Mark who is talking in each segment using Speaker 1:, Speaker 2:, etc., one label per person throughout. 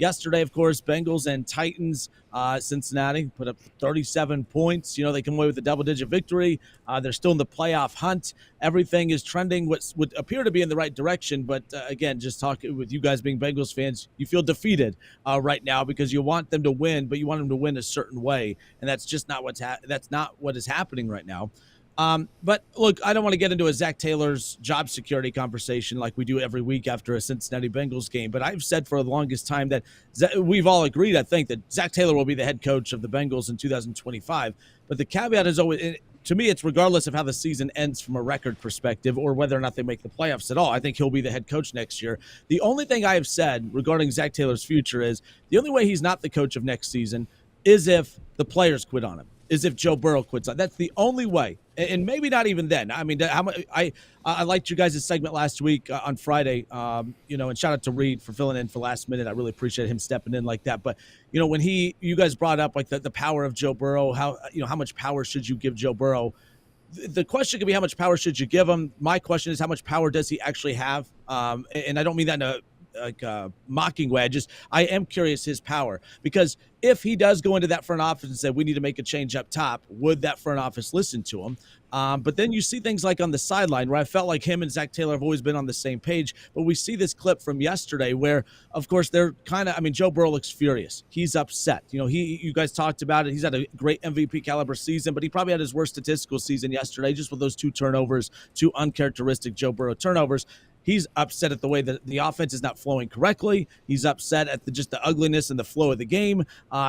Speaker 1: Yesterday, of course, Bengals and Titans, Cincinnati put up 37 points. They come away with a double-digit victory. They're still in the playoff hunt. Everything is trending what would appear to be in the right direction. But again, just talking with you guys being Bengals fans, you feel defeated right now because you want them to win, but you want them to win a certain way, and that's just not that's not what is happening right now. But look, I don't want to get into a Zac Taylor's job security conversation like we do every week after a Cincinnati Bengals game. But I've said for the longest time that we've all agreed, I think, that Zac Taylor will be the head coach of the Bengals in 2025. But the caveat is always, to me, it's regardless of how the season ends from a record perspective or whether or not they make the playoffs at all. I think he'll be the head coach next year. The only thing I have said regarding Zac Taylor's future is the only way he's not the coach of next season is if the players quit on him, is if Joe Burrow quits on. That's the only way. And maybe not even then. I mean, I liked you guys' segment last week on Friday, and shout out to Reed for filling in for last minute. I really appreciate him stepping in like that. But, when you guys brought up like the power of Joe Burrow, how much power should you give Joe Burrow? The question could be how much power should you give him? My question is how much power does he actually have? And I don't mean that in a mocking way. I am curious his power, because if he does go into that front office and say we need to make a change up top, would that front office listen to him? But then you see things like on the sideline where I felt like him and Zac Taylor have always been on the same page. But we see this clip from yesterday where, of course, they're Joe Burrow looks furious. He's upset. You guys talked about it. He's had a great MVP caliber season, but he probably had his worst statistical season yesterday, just with those two turnovers, two uncharacteristic Joe Burrow turnovers. He's upset at the way that the offense is not flowing correctly. He's upset at just the ugliness and the flow of the game.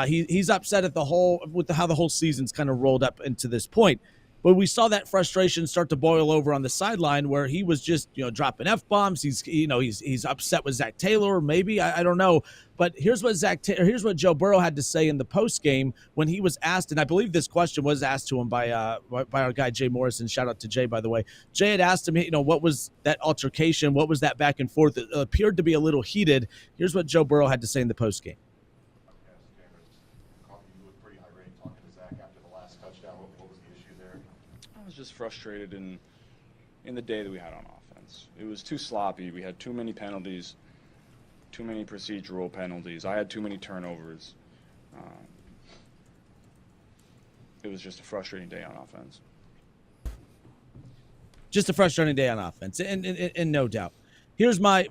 Speaker 1: He's upset at how the whole season's kind of rolled up into this point. But we saw that frustration start to boil over on the sideline where he was just, dropping F-bombs. He's upset with Zac Taylor, maybe. I don't know. But here's what Joe Burrow had to say in the post game when he was asked, and I believe this question was asked to him by our guy Jay Morrison. Shout out to Jay, by the way. Jay had asked him, what was that altercation? What was that back and forth? It appeared to be a little heated. Here's what Joe Burrow had to say in the post game.
Speaker 2: I was just frustrated in the day that we had on offense. It was too sloppy. We had too many penalties, too many procedural penalties. I had too many turnovers. It was just a frustrating day on offense.
Speaker 1: Just a frustrating day on offense, and no doubt. Here's my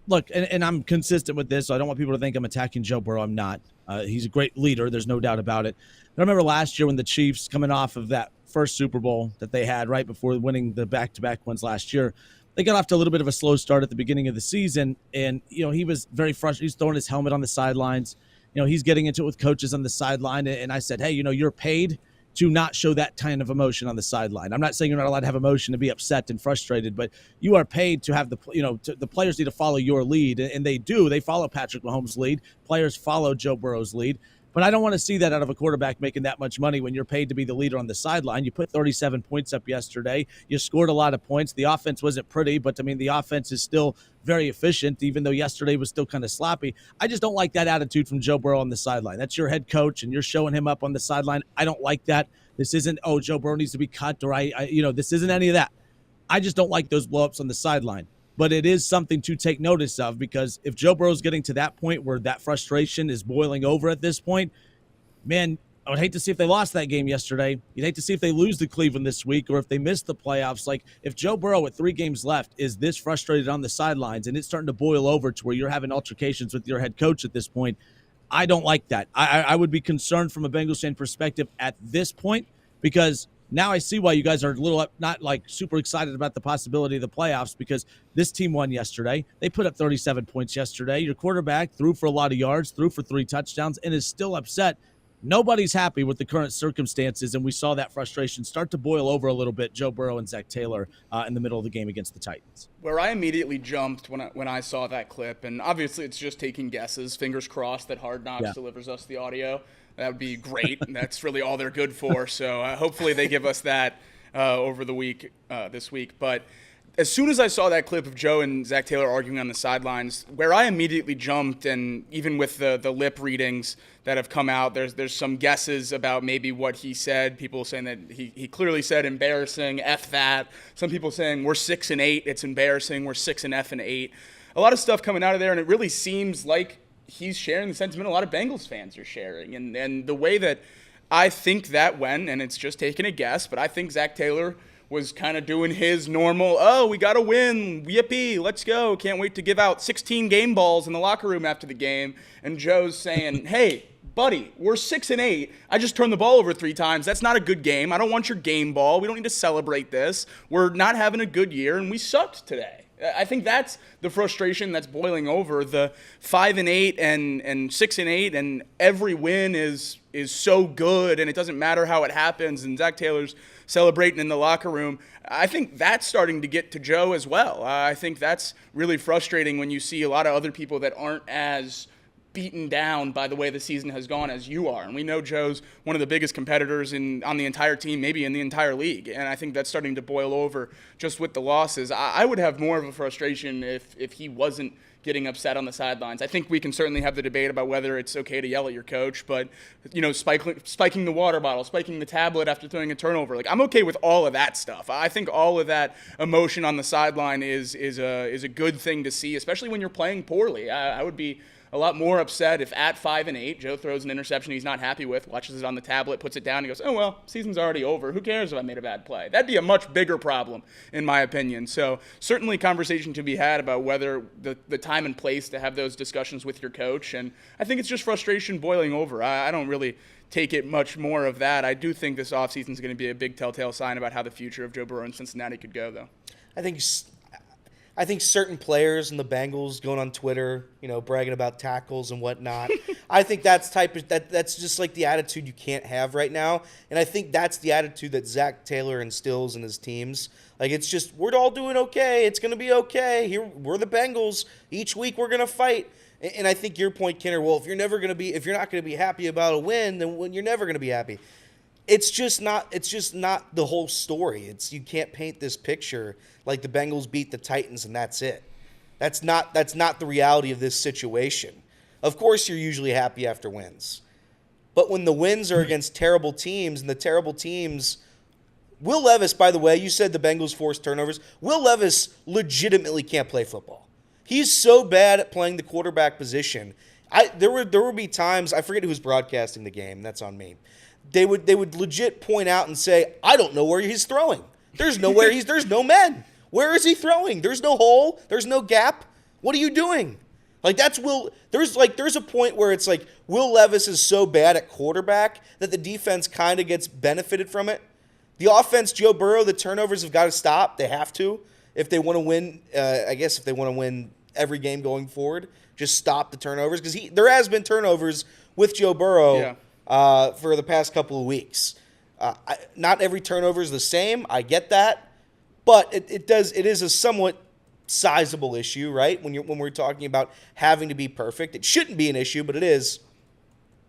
Speaker 1: look, and I'm consistent with this, so I don't want people to think I'm attacking Joe Burrow. I'm not. He's a great leader. There's no doubt about it. I remember last year when the Chiefs, coming off of that first Super Bowl that they had right before winning the back-to-back ones last year, they got off to a little bit of a slow start at the beginning of the season, and he was very frustrated. He's throwing his helmet on the sidelines. He's getting into it with coaches on the sideline, and I said, hey, you're paid to not show that kind of emotion on the sideline. I'm not saying you're not allowed to have emotion, to be upset and frustrated, but you are paid to have the players need to follow your lead, and they do. They follow Patrick Mahomes' lead. Players follow Joe Burrow's lead. But I don't want to see that out of a quarterback making that much money when you're paid to be the leader on the sideline. You put 37 points up yesterday. You scored a lot of points. The offense wasn't pretty, but, the offense is still very efficient, even though yesterday was still kind of sloppy. I just don't like that attitude from Joe Burrow on the sideline. That's your head coach, and you're showing him up on the sideline. I don't like that. This isn't, Joe Burrow needs to be cut, or this isn't any of that. I just don't like those blow-ups on the sideline. But it is something to take notice of, because if Joe Burrow's getting to that point where that frustration is boiling over at this point, man, I would hate to see if they lost that game yesterday. You'd hate to see if they lose to Cleveland this week, or if they miss the playoffs. Like, if Joe Burrow with 3 games left is this frustrated on the sidelines and it's starting to boil over to where you're having altercations with your head coach at this point, I don't like that. I would be concerned from a Bengals fan perspective at this point, because now I see why you guys are a little not like super excited about the possibility of the playoffs, because this team won yesterday. They put up 37 points yesterday. Your quarterback threw for a lot of yards, threw for 3 touchdowns, and is still upset. Nobody's happy with the current circumstances, and we saw that frustration start to boil over a little bit, Joe Burrow and Zac Taylor in the middle of the game against the Titans.
Speaker 3: Where I immediately jumped when I saw that clip, and obviously it's just taking guesses, fingers crossed that Hard Knocks delivers us the audio. That would be great. That's really all they're good for, so hopefully they give us that over the week, this week. But as soon as I saw that clip of Joe and Zac Taylor arguing on the sidelines, where I immediately jumped, and even with the lip readings that have come out, there's some guesses about maybe what he said. People saying that he clearly said embarrassing, F that. Some people saying we're 6-8, it's embarrassing, we're 6 and F and 8. A lot of stuff coming out of there, and it really seems like he's sharing the sentiment a lot of Bengals fans are sharing. And the way that I think that went, and it's just taking a guess, but I think Zac Taylor was kind of doing his normal, oh, we got to win, yippee, let's go, can't wait to give out 16 game balls in the locker room after the game. And Joe's saying, hey, buddy, we're 6-8. I just turned the ball over 3 times. That's not a good game. I don't want your game ball. We don't need to celebrate this. We're not having a good year, and we sucked today. I think that's the frustration that's boiling over. The 5-8 and 6-8, and every win is so good, and it doesn't matter how it happens. And Zac Taylor's celebrating in the locker room. I think that's starting to get to Joe as well. I think that's really frustrating when you see a lot of other people that aren't as beaten down by the way the season has gone as you are. And we know Joe's one of the biggest competitors on the entire team, maybe in the entire league. And I think that's starting to boil over just with the losses. I would have more of a frustration if he wasn't getting upset on the sidelines. I think we can certainly have the debate about whether it's okay to yell at your coach, but, spiking the water bottle, spiking the tablet after throwing a turnover, I'm okay with all of that stuff. I think all of that emotion on the sideline is a good thing to see, especially when you're playing poorly. I would be a lot more upset if at 5-8, Joe throws an interception he's not happy with, watches it on the tablet, puts it down, and goes, oh, well, season's already over. Who cares if I made a bad play? That'd be a much bigger problem, in my opinion. So certainly conversation to be had about whether the time and place to have those discussions with your coach. And I think it's just frustration boiling over. I don't really take it much more of that. I do think this offseason is going to be a big telltale sign about how the future of Joe Burrow and Cincinnati could go, though.
Speaker 4: I think certain players in the Bengals going on Twitter, bragging about tackles and whatnot. I think that's just like the attitude you can't have right now. And I think that's the attitude that Zac Taylor instills in his teams. It's just, we're all doing okay. It's going to be okay. Here, we're the Bengals. Each week we're going to fight. And I think your point, Kenner, well, if you're not going to be happy about a win, then you're never going to be happy. It's just not the whole story. You can't paint this picture like the Bengals beat the Titans and that's it. That's not the reality of this situation. Of course you're usually happy after wins. But when the wins are against terrible teams, and the terrible teams, Will Levis, by the way, you said the Bengals forced turnovers. Will Levis legitimately can't play football. He's so bad at playing the quarterback position. There would be times, I forget who's broadcasting the game, that's on me. They would legit point out and say, I don't know where he's throwing. There's no men. Where is he throwing? There's no hole. There's no gap. What are you doing? That's Will. There's a point where it's like Will Levis is so bad at quarterback that the defense kind of gets benefited from it. The offense, Joe Burrow, the turnovers have got to stop. They have to if they want to win. I guess if they want to win every game going forward, just stop the turnovers because there has been turnovers with Joe Burrow.
Speaker 3: Yeah.
Speaker 4: For the past couple of weeks. Not every turnover is the same. I get that. But it is a somewhat sizable issue, right? When we're talking about having to be perfect. It shouldn't be an issue, but it is.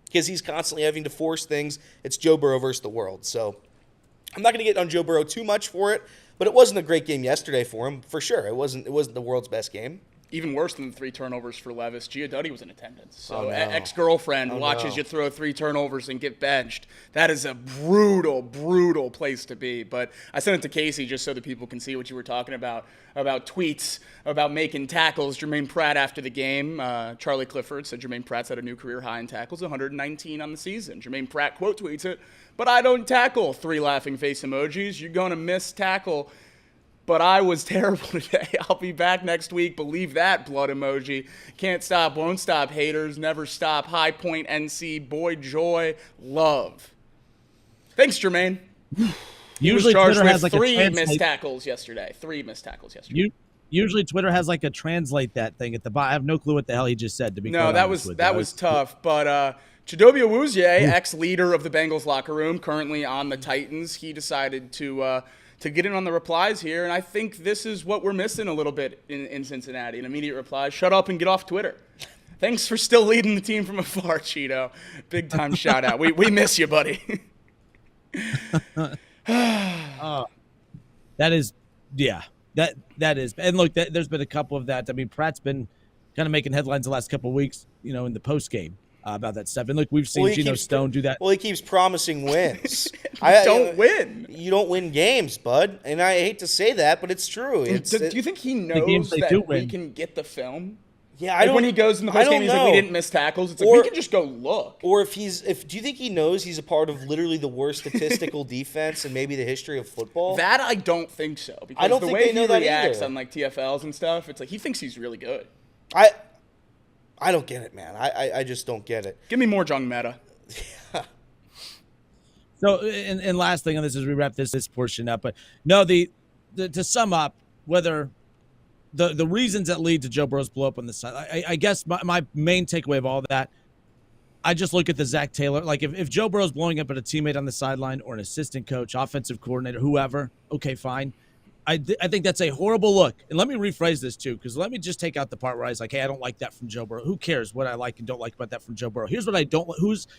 Speaker 4: Because he's constantly having to force things. It's Joe Burrow versus the world. So I'm not going to get on Joe Burrow too much for it, but it wasn't a great game yesterday for him, for sure. It wasn't the world's best game.
Speaker 3: Even worse than the 3 turnovers for Levis, Gia Duddy was in attendance. So ex-girlfriend watches you throw 3 turnovers and get benched. That is a brutal, brutal place to be. But I sent it to Casey just so that people can see what you were talking about tweets, about making tackles. Jermaine Pratt after the game, Charlie Clifford said Jermaine Pratt's at a new career high in tackles, 119 on the season. Jermaine Pratt quote tweets it, but I don't tackle. 3 laughing face emojis. You're going to miss tackle. But I was terrible today. I'll be back next week. Believe that, blood emoji. Can't stop, won't stop, haters. Never stop. High Point NC. Boy, joy, love. Thanks, Jermaine.
Speaker 1: Usually
Speaker 3: charged
Speaker 1: Twitter
Speaker 3: with
Speaker 1: has like
Speaker 3: 3 missed tackles yesterday. 3 missed tackles yesterday.
Speaker 1: Usually Twitter has like a translate that thing at the bottom. I have no clue what the hell he just said. To be
Speaker 3: no, that was tough. But Chidobe Awuzie, ex-leader of the Bengals locker room, currently on the Titans, he decided to get in on the replies here, and I think this is what we're missing a little bit in Cincinnati. An immediate reply, shut up and get off Twitter. Thanks for still leading the team from afar, Cheeto. Big time shout out. We miss you, buddy.
Speaker 1: That is, yeah, that is. And look, there's been a couple of that. I mean, Pratt's been kind of making headlines the last couple of weeks, in the post game. About that stuff. And look, we've seen Geno Stone do that.
Speaker 4: Well, he keeps promising wins.
Speaker 3: Don't win.
Speaker 4: You don't win games, bud. And I hate to say that, but it's true.
Speaker 3: Do you think he knows that we can get the film?
Speaker 4: Yeah,
Speaker 3: Like when he goes in the post game, he's like, we didn't miss tackles. It's like, we can just go look.
Speaker 4: Or do you think he knows he's a part of literally the worst statistical defense in maybe the history of football?
Speaker 3: That I don't think so. Because
Speaker 4: I don't
Speaker 3: the
Speaker 4: think
Speaker 3: way
Speaker 4: they know
Speaker 3: he
Speaker 4: that
Speaker 3: reacts
Speaker 4: either.
Speaker 3: on like TFLs and stuff, it's like he thinks he's really good.
Speaker 4: I don't get it, man. I just don't get it.
Speaker 3: Give me more Jung Meta.
Speaker 1: So, and last thing on this as we wrap this portion up, but no, to sum up, whether the reasons that lead to Joe Burrow's blow up on the side, I guess my main takeaway of all that, I just look at the Zac Taylor. Like if Joe Burrow's blowing up at a teammate on the sideline or an assistant coach, offensive coordinator, whoever, okay, fine. I think that's a horrible look. And let me rephrase this too, because let me just take out the part where I was like, hey, I don't like that from Joe Burrow. Who cares what I like and don't like about that from Joe Burrow? Here's what I don't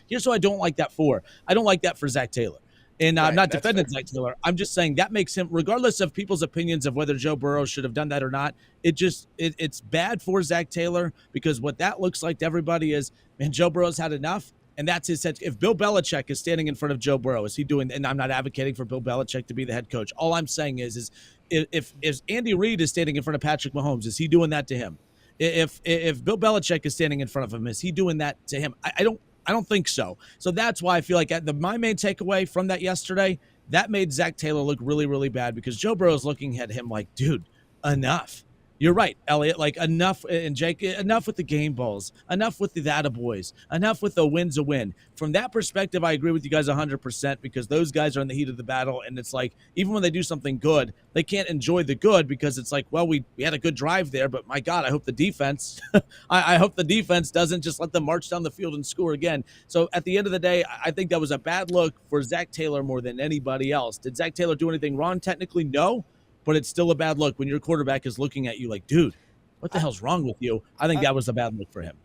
Speaker 1: here's who I don't like that for. I don't like that for Zac Taylor. And I'm not defending Zac Taylor. I'm just saying that makes him, regardless of people's opinions of whether Joe Burrow should have done that or not, it's bad for Zac Taylor, because what that looks like to everybody is, man, Joe Burrow's had enough. And that's his head. If Bill Belichick is standing in front of Joe Burrow, is he doing? And I'm not advocating for Bill Belichick to be the head coach. All I'm saying is if Andy Reid is standing in front of Patrick Mahomes, is he doing that to him? If Bill Belichick is standing in front of him, is he doing that to him? I don't think so. So that's why I feel like my main takeaway from that yesterday, that made Zac Taylor look really, really bad, because Joe Burrow is looking at him like, dude, enough. You're right, Elliot. Like, enough, and Jake, enough with the game balls, enough with the attaboys, enough with the win's a win. From that perspective, I agree with you guys 100%, because those guys are in the heat of the battle, and it's like, even when they do something good, they can't enjoy the good, because it's like, well, we had a good drive there, but my God, I hope the defense, I hope the defense doesn't just let them march down the field and score again. So at the end of the day, I think that was a bad look for Zac Taylor more than anybody else. Did Zac Taylor do anything wrong? Technically, no. But it's still a bad look when your quarterback is looking at you like, dude, what the hell's wrong with you? I think that was a bad look for him.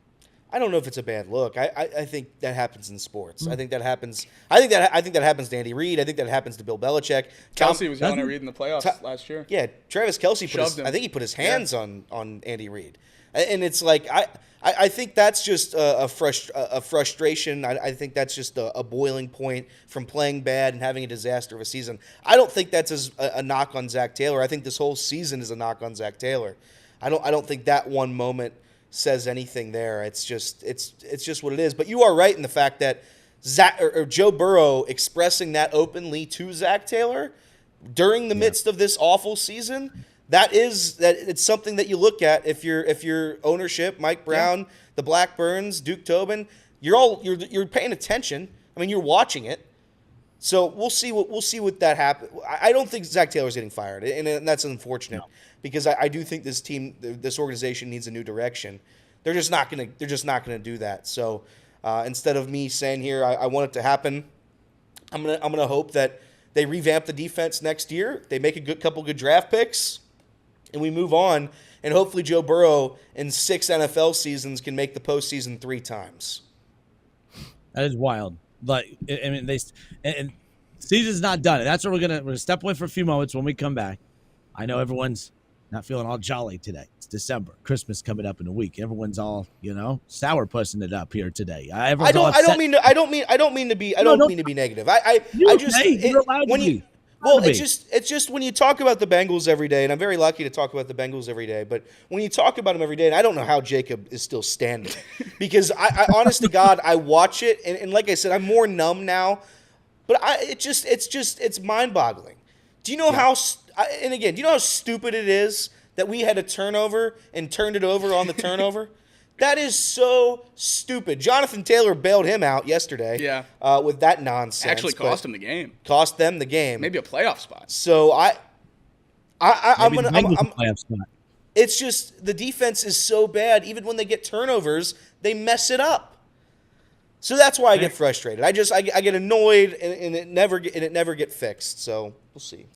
Speaker 4: I don't know if it's a bad look. I think that happens in sports. I think that happens. I think that happens to Andy Reid. I think that happens to Bill Belichick.
Speaker 3: Kelsey was yelling at Reid in the playoffs last year.
Speaker 4: Yeah, Travis Kelce I think he put his hands on Andy Reid, and it's like I think that's just a frustration. I think that's just a boiling point from playing bad and having a disaster of a season. I don't think that's a knock on Zac Taylor. I think this whole season is a knock on Zac Taylor. I don't think that one moment says anything there. It's just what it is. But you are right in the fact that Joe Burrow expressing that openly to Zac Taylor during the midst of this awful season, that it's something that you look at if you're ownership, Mike Brown, the Blackburns, Duke Tobin, you're paying attention. I mean, you're watching it. So we'll see what that happens. I don't think Zac Taylor's getting fired, and that's unfortunate because I do think this organization needs a new direction. They're just not gonna do that. So instead of me saying here I want it to happen, I'm gonna hope that they revamp the defense next year. They make a couple good draft picks, and we move on. And hopefully Joe Burrow in 6 NFL seasons can make the postseason 3 times.
Speaker 1: That is wild. Like, I mean, and season's not done. And that's where we're gonna step away for a few moments. When we come back, I know everyone's not feeling all jolly today. It's December, Christmas coming up in a week. Everyone's all sour pussing it up here today. I don't mean
Speaker 4: to be negative. It's just when you talk about the Bengals every day, and I'm very lucky to talk about the Bengals every day, but when you talk about them every day, and I don't know how Jacob is still standing, because I honest to God, I watch it, and like I said, I'm more numb now, but it's mind-boggling. Do you know how stupid it is that we had a turnover and turned it over on the turnover? That is so stupid. Jonathan Taylor bailed him out yesterday.
Speaker 3: Yeah.
Speaker 4: With that nonsense.
Speaker 3: Actually cost him the game.
Speaker 4: Cost them the game.
Speaker 3: Maybe a playoff spot.
Speaker 4: So I'm gonna.
Speaker 1: playoff spot.
Speaker 4: It's just the defense is so bad. Even when they get turnovers, they mess it up. So that's why I get frustrated. I get annoyed, and it never get fixed. So we'll see.